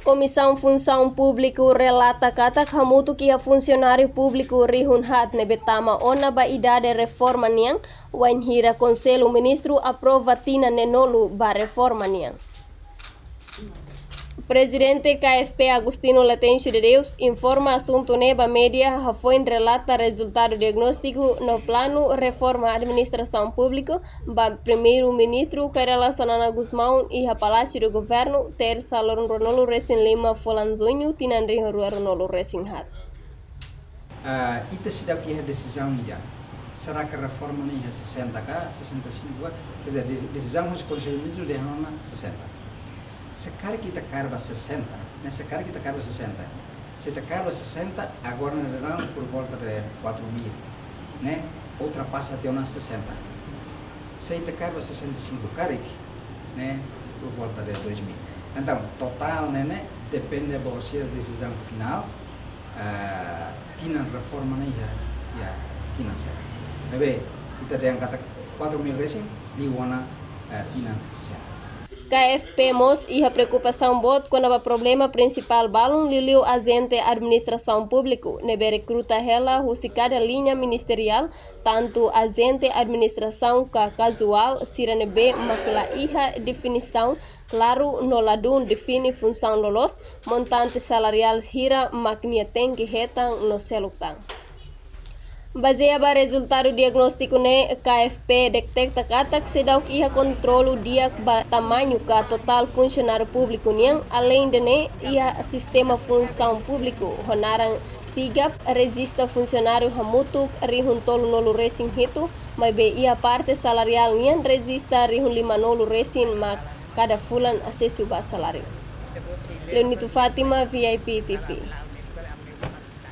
Comissão Função Público relata katak hamutu que a funcionário público rihunhat nebetama ona ba idade reforma niang wain hira Conselho Ministro aprova tina nenolu ba reforma niang. Presidente KFP Agostinho Latencio de Deus informa assunto neba média foi relata resultado diagnóstico no plano reforma administração pública ba primeiro-ministro Kairala Sanana Guzmão e a Palácio do Governo ter salão Ronolo Resin Lima Folanzonho tinandri Ronolo Resin Hat. Ita sidau que a decisão ida. Será que a reforma nem é 60k, 65k? Quer dizer, decisão dos Conselho Ministro de Rona 60. Se cara que está carba 60, né? Se cara que está carba 60, se está carba 60, agora não por volta de 4.000, né? Ultrapassa até umas 60. Se está carba 65 carik, né? Por volta de 2.000. Então, total, né? Depende da decisão final, tinha reforma né? Já tinha certo. Bem, kita ada yang kata 4.000 racing, liwana tinha 60. KFP MOS e a preocupação bot quando o problema principal balon liliu agente administração público nebe recruta ela husi cada linha ministerial tanto agente administração ka casual sira nebe makla iha definição claro no ladun define função lolos montante salarial hira maknia tem que retan no selutang. Baseado resultado diagnóstico ne KFP detecta katak sedau iha controlo dia ba tamanho ka total funcionário público niang além de ne iha sistema função público honaran sigap registra funcionário hamutuk rihun tolu nolu resin hitu mas be iha parte salarial niang registra rihun lima nolu resin mak cada fulan acesso ba salário. Leonito Fátima VIP TV.